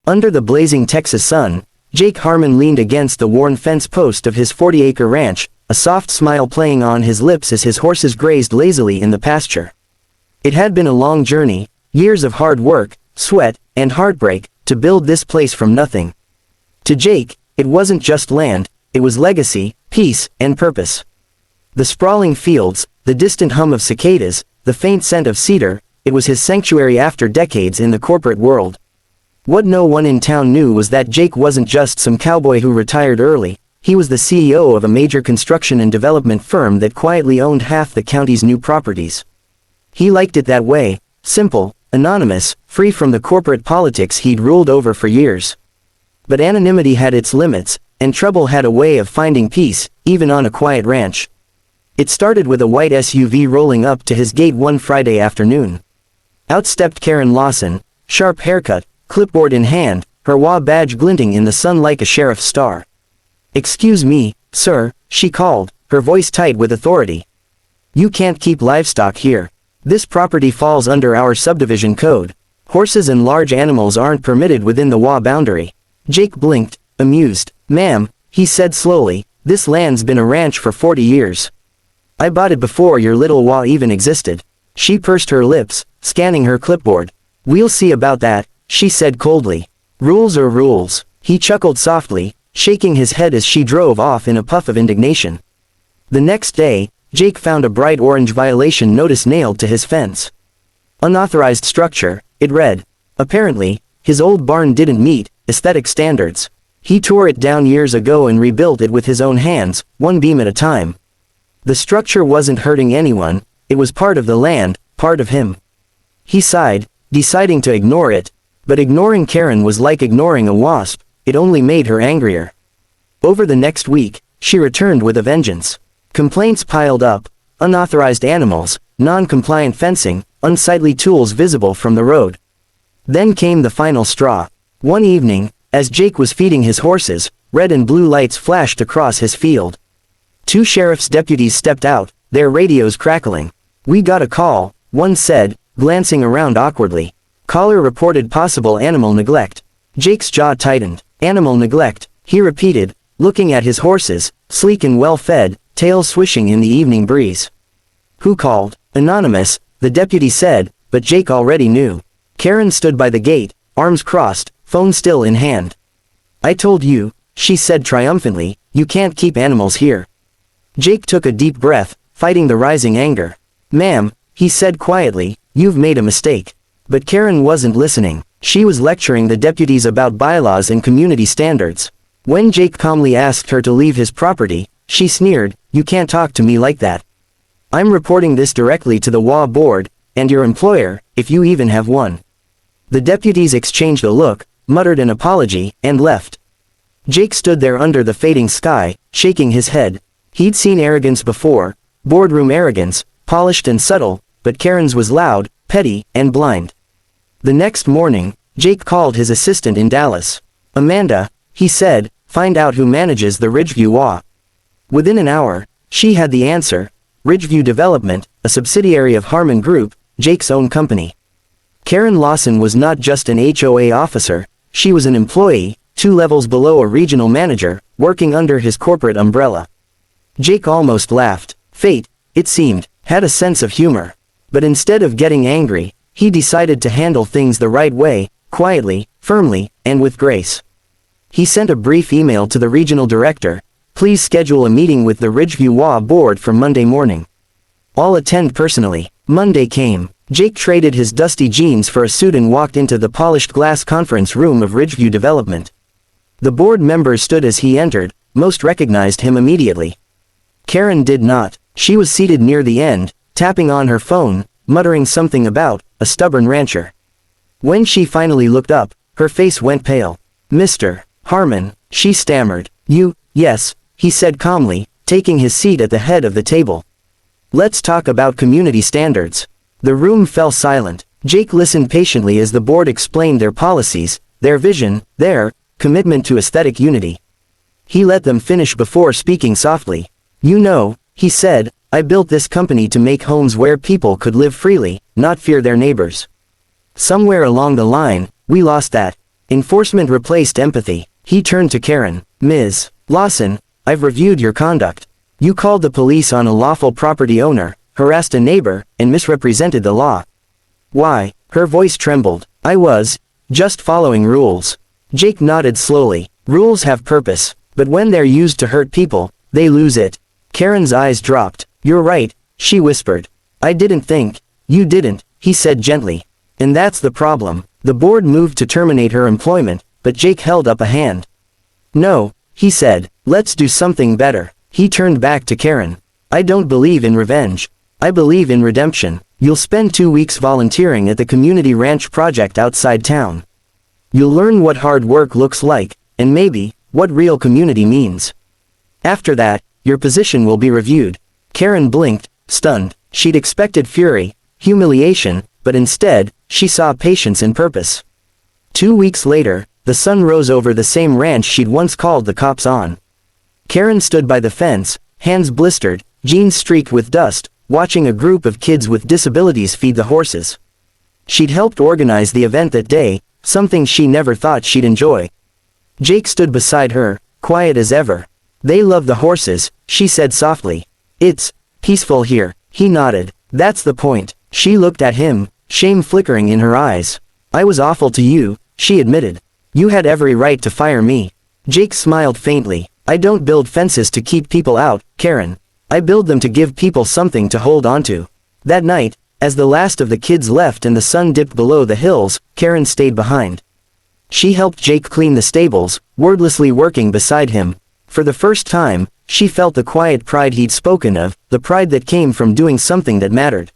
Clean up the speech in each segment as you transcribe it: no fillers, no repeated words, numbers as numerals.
Under the blazing Texas sun, Jake Harmon leaned against the worn fence post of his 40-acre ranch, a soft smile playing on his lips as his horses grazed lazily in the pasture. It had been a long journey, years of hard work, sweat, and heartbreak, to build this place from nothing. To Jake, it wasn't just land, it was legacy, peace, and purpose. The sprawling fields, the distant hum of cicadas, the faint scent of cedar, it was his sanctuary after decades in the corporate world. What no one in town knew was that Jake wasn't just some cowboy who retired early, he was the CEO of a major construction and development firm that quietly owned half the county's new properties. He liked it that way, simple, anonymous, free from the corporate politics he'd ruled over for years. But anonymity had its limits, and trouble had a way of finding peace, even on a quiet ranch. It started with a white SUV rolling up to his gate one Friday afternoon. Out stepped Karen Lawson, sharp haircut, clipboard in hand, her HOA badge glinting in the sun like a sheriff's star. "Excuse me, sir," she called, her voice tight with authority. "You can't keep livestock here. This property falls under our subdivision code. Horses and large animals aren't permitted within the HOA boundary." Jake blinked, amused. "Ma'am," he said slowly, "this land's been a ranch for 40 years. I bought it before your little HOA even existed." She pursed her lips, scanning her clipboard. "We'll see about that," she said coldly. "Rules are rules." He chuckled softly, shaking his head as she drove off in a puff of indignation. The next day, Jake found a bright orange violation notice nailed to his fence. "Unauthorized structure," it read. Apparently, his old barn didn't meet aesthetic standards. He tore it down years ago and rebuilt it with his own hands, one beam at a time. The structure wasn't hurting anyone, it was part of the land, part of him. He sighed, deciding to ignore it, but ignoring Karen was like ignoring a wasp, it only made her angrier. Over the next week, she returned with a vengeance. Complaints piled up: unauthorized animals, non-compliant fencing, unsightly tools visible from the road. Then came the final straw. One evening, as Jake was feeding his horses, red and blue lights flashed across his field. Two sheriff's deputies stepped out, their radios crackling. "We got a call," one said, glancing around awkwardly. "Caller reported possible animal neglect." Jake's jaw tightened. "Animal neglect," he repeated, looking at his horses, sleek and well-fed, tails swishing in the evening breeze. "Who called?" "Anonymous," the deputy said, but Jake already knew. Karen stood by the gate, arms crossed, phone still in hand. "I told you," she said triumphantly, "you can't keep animals here." Jake took a deep breath, fighting the rising anger. "Ma'am," he said quietly, "you've made a mistake." But Karen wasn't listening. She was lecturing the deputies about bylaws and community standards. When Jake calmly asked her to leave his property, she sneered, "You can't talk to me like that. I'm reporting this directly to the HOA board, and your employer, if you even have one." The deputies exchanged a look, muttered an apology, and left. Jake stood there under the fading sky, shaking his head. He'd seen arrogance before, boardroom arrogance, polished and subtle, but Karen's was loud, petty, and blind. The next morning, Jake called his assistant in Dallas. "Amanda," he said, "find out who manages the Ridgeview HOA." Within an hour, she had the answer: Ridgeview Development, a subsidiary of Harmon Group, Jake's own company. Karen Lawson was not just an HOA officer, she was an employee, 2 levels below a regional manager, working under his corporate umbrella. Jake almost laughed. Fate, it seemed, had a sense of humor. But instead of getting angry, he decided to handle things the right way, quietly, firmly, and with grace. He sent a brief email to the regional director: "Please schedule a meeting with the Ridgeview HOA board for Monday morning. I'll attend personally." Monday came. Jake traded his dusty jeans for a suit and walked into the polished glass conference room of Ridgeview Development. The board members stood as he entered, most recognized him immediately. Karen did not. She was seated near the end, tapping on her phone, muttering something about a stubborn rancher. When she finally looked up, her face went pale. "Mr. Harmon," she stammered. Yes," he said calmly, taking his seat at the head of the table. "Let's talk about community standards." The room fell silent. Jake listened patiently as the board explained their policies, their vision, their commitment to aesthetic unity. He let them finish before speaking softly. "You know," he said, "I built this company to make homes where people could live freely, not fear their neighbors. Somewhere along the line, we lost that. Enforcement replaced empathy. He turned to Karen. Ms. Lawson, I've reviewed your conduct. You called the police on a lawful property owner, harassed a neighbor, and misrepresented the law. Why? Her voice trembled. I was just following rules. Jake nodded slowly. Rules have purpose, but when they're used to hurt people, they lose it. Karen's eyes dropped. You're right, she whispered. I didn't think. You didn't, he said gently. And that's the problem. The board moved to terminate her employment, but Jake held up a hand. No, he said, let's do something better. He turned back to Karen. I don't believe in revenge. I believe in redemption. You'll spend 2 weeks volunteering at the community ranch project outside town. You'll learn what hard work looks like, and maybe, what real community means. After that, your position will be reviewed. Karen blinked, stunned. She'd expected fury, humiliation, but instead, she saw patience and purpose. 2 weeks later, the sun rose over the same ranch she'd once called the cops on. Karen stood by the fence, hands blistered, jeans streaked with dust, watching a group of kids with disabilities feed the horses. She'd helped organize the event that day, something she never thought she'd enjoy. Jake stood beside her, quiet as ever. They love the horses, she said softly. It's peaceful here, he nodded. That's the point. She looked at him, shame flickering in her eyes. I was awful to you, she admitted. You had every right to fire me. Jake smiled faintly. I don't build fences to keep people out, Karen. I build them to give people something to hold onto. That night, as the last of the kids left and the sun dipped below the hills, Karen stayed behind. She helped Jake clean the stables, wordlessly working beside him. For the first time, she felt the quiet pride he'd spoken of, the pride that came from doing something that mattered.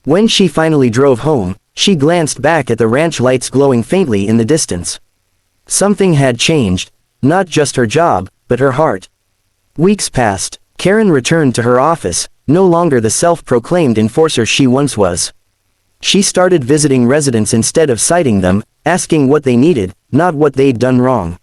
When she finally drove home, she glanced back at the ranch lights glowing faintly in the distance. Something had changed, not just her job, but her heart. Weeks passed. Karen returned to her office, no longer the self-proclaimed enforcer she once was. She started visiting residents instead of citing them, asking what they needed, not what they'd done wrong.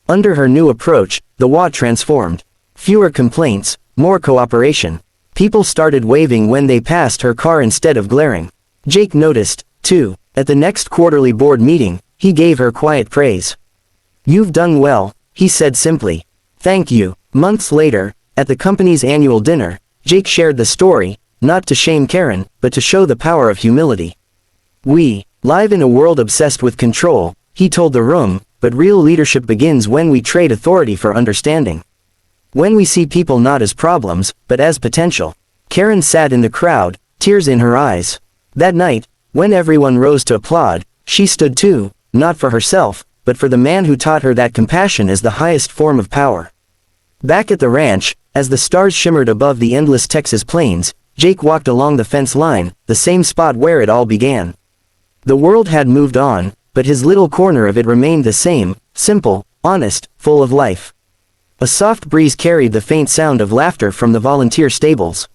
Under her new approach, the HOA transformed. Fewer complaints, more cooperation. People started waving when they passed her car instead of glaring. Jake noticed, too. At the next quarterly board meeting, he gave her quiet praise. You've done well, he said simply. Thank you. Months later, at the company's annual dinner, Jake shared the story, not to shame Karen, but to show the power of humility. We live in a world obsessed with control, he told the room, but real leadership begins when we trade authority for understanding. When we see people not as problems, but as potential. Karen sat in the crowd, tears in her eyes. That night, when everyone rose to applaud, she stood too, not for herself, but for the man who taught her that compassion is the highest form of power. Back at the ranch, as the stars shimmered above the endless Texas plains, Jake walked along the fence line, the same spot where it all began. The world had moved on, but his little corner of it remained the same, simple, honest, full of life. A soft breeze carried the faint sound of laughter from the volunteer stables.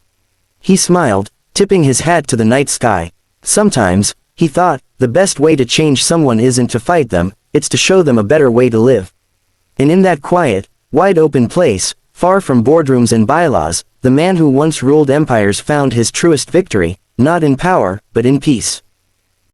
He smiled, tipping his hat to the night sky. Sometimes, he thought, the best way to change someone isn't to fight them, it's to show them a better way to live. And in that quiet, wide-open place, far from boardrooms and bylaws, the man who once ruled empires found his truest victory, not in power, but in peace.